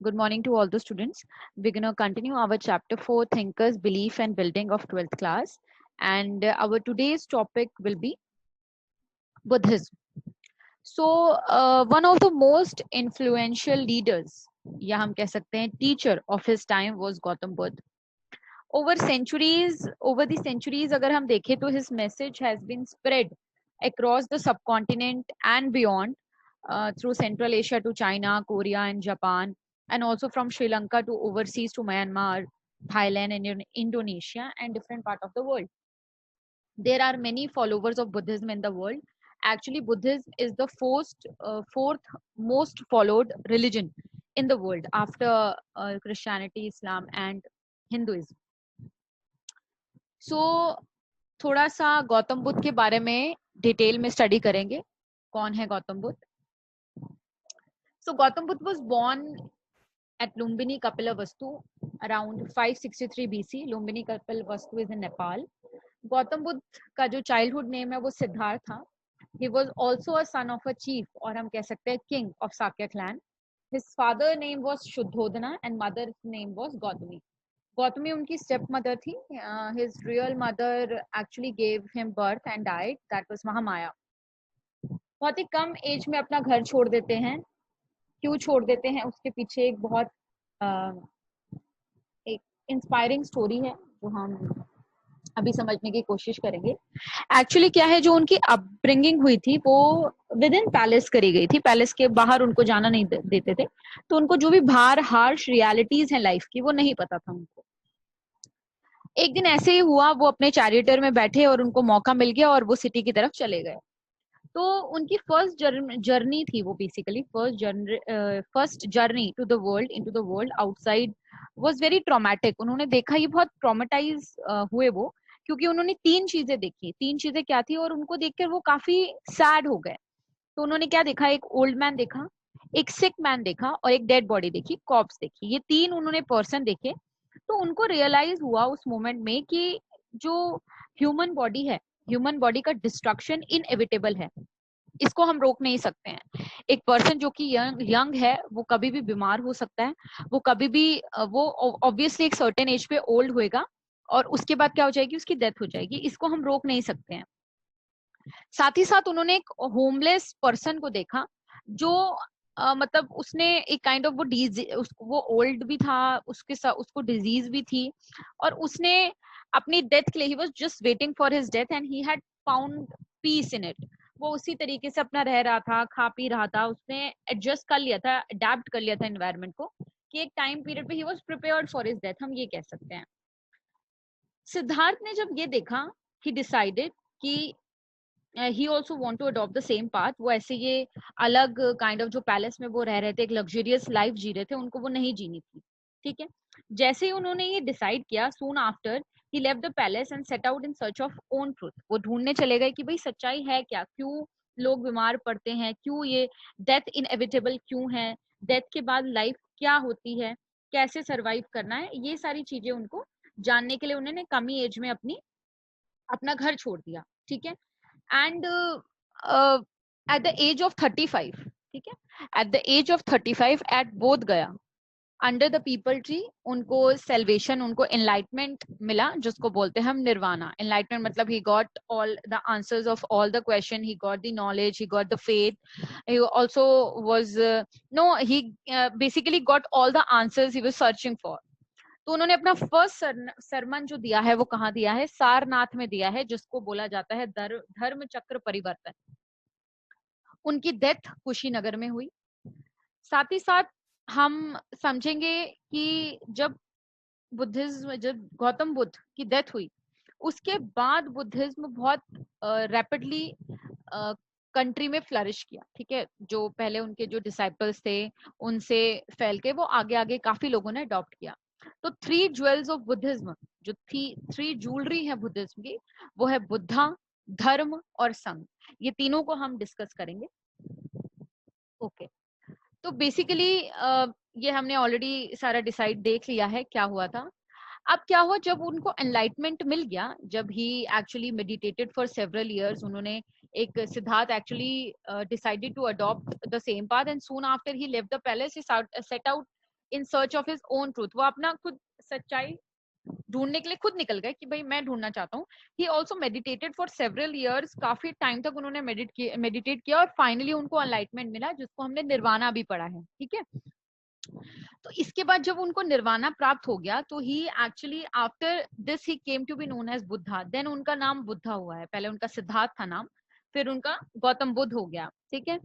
Good morning to all the students. We're going to continue our chapter 4 Thinkers, Belief and Building of 12th class. And our today's topic will be Buddhism. So, one of the most influential leaders, या हम कह सकते हैं teacher of his time was Gautam Buddha. Over the centuries, अगर हम देखें तो his message has been spread across the subcontinent and beyond, through Central Asia to China, Korea, and Japan, and also from Sri Lanka to overseas to Myanmar, Thailand, and Indonesia, and different part of the world. There are many followers of Buddhism in the world. Actually, Buddhism is the fourth most followed religion in the world after Christianity, Islam, and Hinduism. So, थोड़ा सा गौतम बुद्ध के बारे में detail में study करेंगे. कौन है Gautam Buddha? So Gautam Buddha was born at Lumbini Kapilavastu around 563 BC. Lumbini Kapilavastu is in Nepal. Gautam Buddha का जो childhood name है वो सिद्धार्थ था. He was also a son of a chief, और हम कह सकते हैं king of Sakya clan. His father name was Shuddhodana and mother's name was Gautami. Gautami उनकी step mother थी. His real mother actually gave him birth and died. That was Mahamaya. बहुत ही कम as में अपना घर छोड़ देते हैं. क्यों छोड़ देते हैं उसके पीछे एक बहुत एक इंस्पायरिंग स्टोरी है जो हम अभी समझने की कोशिश करेंगे. एक्चुअली क्या है, जो उनकी अपब्रिंगिंग हुई थी वो विद इन पैलेस करी गई थी. पैलेस के बाहर उनको जाना नहीं देते थे, तो उनको जो भी बाहर हार्श रियलिटीज हैं लाइफ की वो नहीं पता था उनको. एक दिन ऐसे ही हुआ, वो अपने चैरिटर में बैठे और उनको मौका मिल गया और वो सिटी की तरफ चले गए. तो उनकी फर्स्ट जर्नी थी वो, basically first journey to the world, into the world outside was very traumatic. उन्होंने देखा, ये बहुत ट्रॉमेटाइज हुए वो, क्योंकि उन्होंने तीन चीजें देखी. तीन चीजें क्या थी, और उनको देखकर वो काफी सैड हो गए. तो उन्होंने क्या देखा, एक ओल्ड मैन देखा, एक सिक मैन देखा और एक डेड बॉडी देखी, कॉप्स देखी. ये तीन उन्होंने पर्सन देखे. तो उनको रियलाइज हुआ उस मोमेंट में कि जो ह्यूमन बॉडी है, ह्यूमन बॉडी का डिस्ट्रक्शन इनएविटेबल है, इसको हम रोक नहीं सकते हैं. एक पर्सन जो कि यंग है वो कभी भी बीमार हो सकता है, वो कभी भी वो ऑब्वियसली एक सर्टेन एज पे ओल्ड होएगा और उसके बाद क्या हो जाएगी, उसकी डेथ हो जाएगी. इसको हम रोक नहीं सकते हैं. साथ ही साथ उन्होंने एक होमलेस पर्सन को देखा जो मतलब उसने एक काइंड ऑफ वो ओल्ड भी था, उसको डिजीज भी थी, और उसने अपनी डेथ के लिए, he was just waiting for his death and he had found peace in it. वो उसी तरीके से अपना रह रहा था, खा पी रहा था, उसने एडजस्ट कर लिया था, अडेप्ट कर लिया था एनवायरनमेंट को, कि एक टाइम पीरियड पे he was prepared for his death, हम ये कह सकते हैं. सिद्धार्थ ने जब ये देखा, ही डिसाइडेड कि he also want to adopt the same path. वो ऐसे ये अलग काइंड ऑफ जो पैलेस में वो रह रहे थे, एक लग्जरियस लाइफ जी रहे थे, उनको वो नहीं जीनी थी. ठीक है. जैसे ही उन्होंने ये डिसाइड किया, सून after he left the palace and set out in search of own truth. वो ढूंढने चले गए कि भाई सच्चाई है क्या, क्यों लोग बीमार पड़ते हैं, क्यों ये डेथ इनएविटेबल क्यों है, डेथ के बाद लाइफ क्या होती है, कैसे सरवाइव करना है. ये सारी चीजें उनको जानने के लिए उन्होंने कम ही एज में अपना घर छोड़ दिया. ठीक है. And at the age of 35, ठीक है, at the age of 35 at Bodh Gaya, under the peepal tree, उनको सेल्वेशन, उनको एनलाइटमेंट मिला, जिसको बोलते हैं हम निर्वाणा. एनलाइटमेंट मतलब he got all the answers of all the question, he got the knowledge, he got the faith, he also was no he basically got all the answers he was searching for. तो उन्होंने अपना first sermon जो दिया है वो कहाँ दिया है, सारनाथ में दिया है, जिसको बोला जाता है धर्म चक्र परिवर्तन. उनकी डेथ कुशीनगर में हुई. साथ ही साथ हम समझेंगे कि जब गौतम बुद्ध की डेथ हुई, उसके बाद बुद्धिज्म बहुत रैपिडली कंट्री में फ्लरिश किया. ठीक है. जो पहले उनके जो डिसाइपल्स थे उनसे फैल के वो आगे आगे काफी लोगों ने अडॉप्ट किया. तो थ्री ज्वेल्स ऑफ बुद्धिज्म, जो थ्री ज्वेलरी है बुद्धिज्म की, वो है बुद्धा, धर्म और संघ. ये तीनों को हम डिस्कस करेंगे. ओके. तो बेसिकली ये हमने ऑलरेडी सारा डिसाइड देख लिया है क्या हुआ था. अब क्या हुआ, जब उनको एनलाइटमेंट मिल गया, जब he actually meditated for several years, उन्होंने एक Siddhartha actually decided to adopt the same path and soon after he left the palace, he set out in search of his own truth, वो अपना खुद सच्चाई ढूंढने के लिए खुद निकल गए कि भाई मैं ढूंढना चाहता हूँ. He also meditated for several years, काफी टाइम तक उन्होंने मेडिटेट किया और फाइनली उनको एनलाइटमेंट मिला, जिसको हमने निर्वाणा भी पढ़ा है. ठीक है. तो इसके बाद जब उनको निर्वाणा प्राप्त हो गया तो he actually after this he came to be known as Buddha. Then उनका नाम बुद्धा हुआ है. पहले उनका सिद्धार्थ था नाम, फिर उनका गौतम बुद्ध हो गया. ठीक है.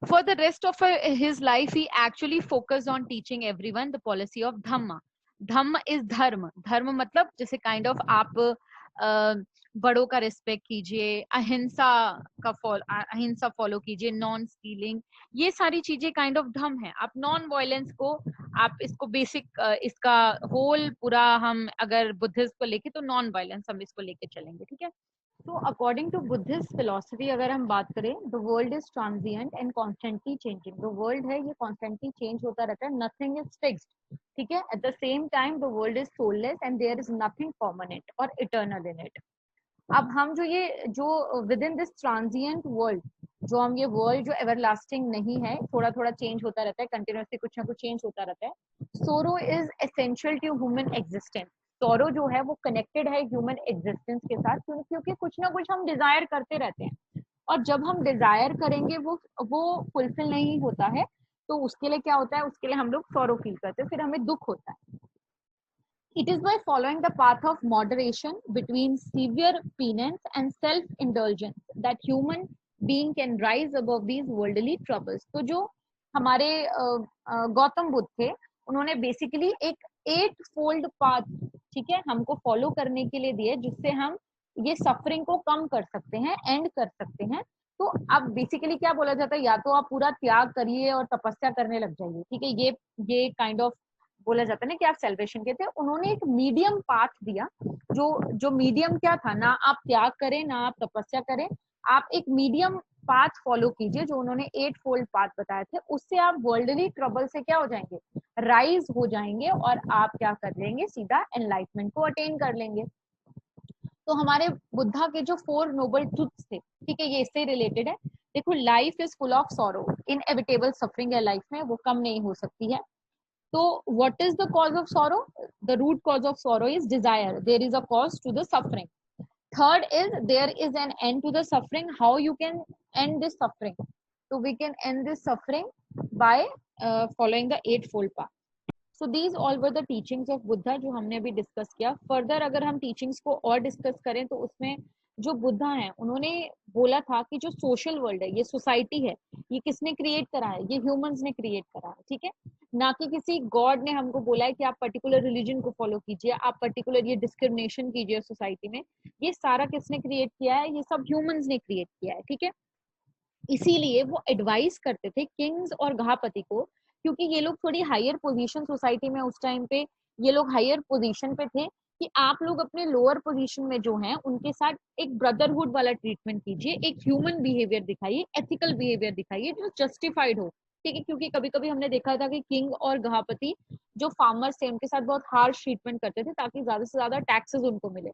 For the rest of his life he actually focused on teaching everyone the policy of Dhamma. Dhamma is धर्म. धर्म मतलब जैसे काइंड ऑफ आप बड़ों का रिस्पेक्ट कीजिए, अहिंसा फॉलो कीजिए, नॉन स्टीलिंग, ये सारी चीजें काइंड ऑफ धर्म है. आप नॉन वायलेंस को, आप इसको बेसिक, इसका होल पूरा हम अगर बुद्धिस्ट को लेके तो नॉन वायलेंस हम इसको लेके चलेंगे. ठीक है. तो अकॉर्डिंग टू बुद्धिस्ट फिलोसफी अगर हम बात करें, the world is transient and constantly changing. जो वर्ल्ड है ये कॉन्स्टेंटली चेंज होता रहता है. Nothing is fixed. ठीक है. At the same time the world is soulless and there is nothing permanent और इटर्नल इन इट. अब हम जो within this transient world, जो हम ये वर्ल्ड जो एवरलास्टिंग नहीं है, थोड़ा थोड़ा चेंज होता रहता है, कंटिन्यूसली कुछ ना कुछ चेंज होता रहता है. Sorrow is essential to human existence. Sorrow जो है वो कनेक्टेड है ह्यूमन एग्जिस्टेंस के साथ, क्योंकि कुछ ना कुछ हम डिजायर करते रहते हैं, और जब हम डिजायर करेंगे वो फुलफिल नहीं होता है, तो उसके लिए क्या होता है, उसके लिए हम लोग सोरो फील करते हैं, फिर हमें दुख होता है. It is by following the path of moderation between severe penance and self-indulgence that human being can rise above these worldly troubles. तो जो हमारे गौतम बुद्ध थे, उन्होंने बेसिकली एक 8 फोल्ड पाथ, ठीक है, हमको फॉलो करने के लिए दिए, जिससे हम ये सफरिंग को कम कर सकते हैं, एंड कर सकते हैं. तो अब बेसिकली क्या बोला जाता है, या तो आप पूरा त्याग करिए और तपस्या करने लग जाइए. ठीक है. ये काइंड ऑफ बोला जाता है ना कि आप सेलिब्रेशन के थे. उन्होंने एक मीडियम पाथ दिया, जो मीडियम क्या था, ना आप त्याग करें ना आप तपस्या करें, आप एक मीडियम पाथ फॉलो कीजिए, जो उन्होंने 8 फोल्ड पाथ बताए थे. उससे आप वर्ल्डली ट्रबल से क्या हो जाएंगे, राइज हो जाएंगे, और आप क्या कर लेंगे, सीधा एनलाइटमेंट को अटेन कर लेंगे. तो हमारे बुद्धा के जो 4 नोबल ट्रुथ्स थे, ठीक है, ये इससे रिलेटेड है. देखो, life is full of sorrow, inevitable suffering है लाइफ में, वो कम नहीं हो सकती है. So what is the cause of sorrow? The root cause of sorrow is desire. There is a cause to the suffering. Third is there is an end to the suffering. How you can end this suffering? So we can end this suffering by following the 8-fold path. So these all were the teachings of Buddha जो हमने अभी discuss किया. Further अगर हम teachings को और discuss करें तो उसमें जो बुद्धा है, उन्होंने बोला था कि जो सोशल वर्ल्ड है, ये सोसाइटी है, ये किसने क्रिएट करा है, ये ह्यूमंस ने क्रिएट करा है. ठीक है. ना कि किसी गॉड ने हमको बोला है कि आप पर्टिकुलर रिलीजन को फॉलो कीजिए, आप पर्टिकुलर ये डिस्क्रिमिनेशन कीजिए सोसाइटी में. ये सारा किसने क्रिएट किया है, ये सब ह्यूमंस ने क्रिएट किया है. ठीक है. इसीलिए वो एडवाइस करते थे किंग्स और गृहपति को, क्योंकि ये लोग थोड़ी हायर पोजीशन सोसाइटी में उस टाइम पे, ये लोग हायर पोजीशन पे थे, कि आप लोग अपने लोअर पोजीशन में जो हैं उनके साथ एक ब्रदरहुड वाला ट्रीटमेंट कीजिए, एक ह्यूमन बिहेवियर दिखाइए, एथिकल बिहेवियर दिखाइए जो जस्टिफाइड हो. ठीक है. क्योंकि कभी कभी हमने देखा था कि किंग और गृहपति जो फार्मर्स थे उनके साथ बहुत हार्श ट्रीटमेंट करते थे, ताकि ज्यादा से ज्यादा टैक्सेस उनको मिले.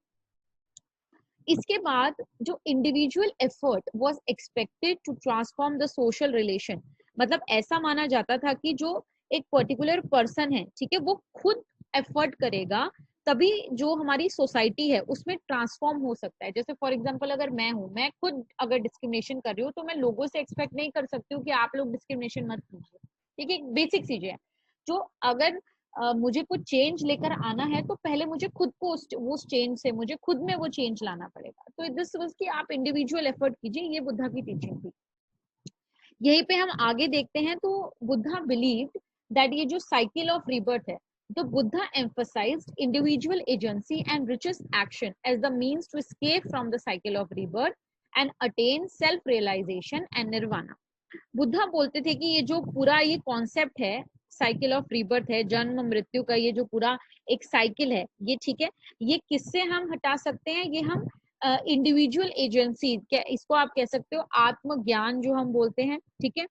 इसके बाद जो individual effort was expected to transform the social relation, मतलब ऐसा माना जाता था कि जो एक पर्टिकुलर पर्सन है, ठीक है, वो खुद एफर्ट करेगा, तभी जो हमारी सोसाइटी है उसमें ट्रांसफॉर्म हो सकता है. जैसे फॉर एग्जांपल अगर मैं हूं, मैं खुद अगर डिस्क्रिमिनेशन कर रही हूँ, तो मैं लोगों से एक्सपेक्ट नहीं कर सकती हूँ कि आप लोग डिस्क्रिमिनेशन मत कीजिए. ठीक है. बेसिक चीजें है जो अगर मुझे कुछ चेंज लेकर आना है, तो पहले मुझे खुद को उस चेंज से, मुझे खुद में वो चेंज लाना पड़ेगा. तो दिस वाज कि आप इंडिविजुअल एफर्ट कीजिए, ये बुद्धा की टीचिंग थी. यहीं पे हम आगे देखते हैं. तो बुद्धा बिलीव्ड दैट ये जो साइकिल ऑफ रीबर्थ है, तो Buddha emphasized individual agency and richest action as the means to escape from the cycle of rebirth and attain self realization and nirvana. Buddha बोलते थे कि ये जो पूरा ये कॉन्सेप्ट है, साइकिल ऑफ रीबर्थ है, जन्म मृत्यु का ये जो पूरा एक साइकिल है, ये ठीक है, ये किससे हम हटा सकते हैं, ये हम इंडिविजुअल एजेंसी, क्या इसको आप कह सकते हो आत्मज्ञान जो हम बोलते हैं. ठीक है.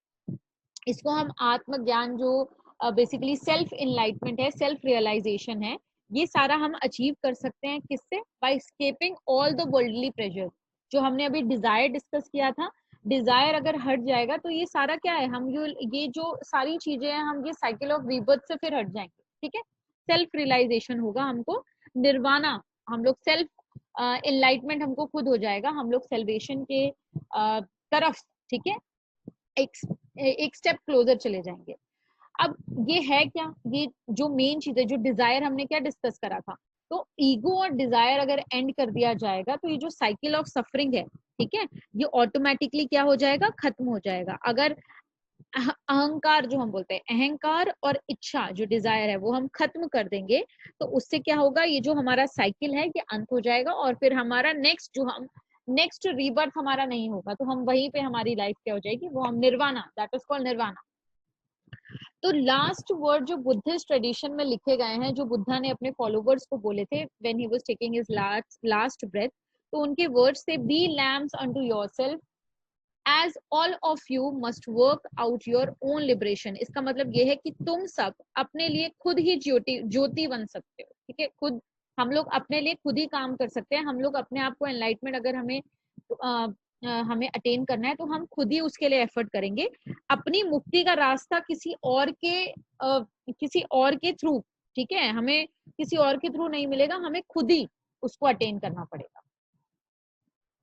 इसको हम आत्मज्ञान जो बेसिकली सेल्फ इनलाइटमेंट है, सेल्फ रियलाइजेशन है, ये सारा हम अचीव कर सकते हैं किससे, by escaping all the worldly pressure. जो हमने अभी डिजायर डिस्कस किया था, डिजायर अगर हट जाएगा तो ये सारा क्या है, हम ये जो सारी चीजें हैं हम ये साइकिल ऑफ रीबर्थ से फिर हट जाएंगे, ठीक है। सेल्फ रियलाइजेशन होगा हमको, निर्वाणा, हम लोग सेल्फ एनलाइटमेंट हमको खुद हो जाएगा, हम लोग सेल्वेशन के तरफ, ठीक है, एक एक स्टेप क्लोजर चले जाएंगे। अब ये है क्या, ये जो मेन चीज है, जो डिजायर हमने क्या डिस्कस करा था, तो ईगो और डिजायर अगर एंड कर दिया जाएगा तो ये जो साइकिल ऑफ सफरिंग है, ठीक है, ये ऑटोमेटिकली क्या हो जाएगा, खत्म हो जाएगा। अगर अहंकार जो हम बोलते हैं, अहंकार और इच्छा जो डिजायर है वो हम खत्म कर देंगे, तो उससे क्या होगा, ये जो हमारा साइकिल है ये अंत हो जाएगा, और फिर हमारा नेक्स्ट जो हम नेक्स्ट रीबर्थ हमारा नहीं होगा, तो हम वहीं पे हमारी लाइफ क्या हो जाएगी, वो हम nirvana, that is called nirvana. तो लास्ट वर्ड जो बुद्धिस्ट ट्रेडिशन में लिखे गए हैं, जो बुद्धा ने अपने फॉलोवर्स को बोले थे when he was taking his last breath, तो उनके वर्ड्स थे, be lamps unto yourself as all of you must work out your own liberation. इसका मतलब ये है कि तुम सब अपने लिए खुद ही ज्योति ज्योति बन सकते हो, ठीक है, खुद हम लोग अपने लिए खुद ही काम कर सकते हैं। हम लोग अपने आप को एनलाइटमेंट अगर हमें अटेन करना है तो हम खुद ही उसके लिए एफर्ट करेंगे। अपनी मुक्ति का रास्ता किसी और के थ्रू, ठीक है, हमें किसी और के थ्रू नहीं मिलेगा, हमें खुद ही उसको अटेन करना पड़ेगा।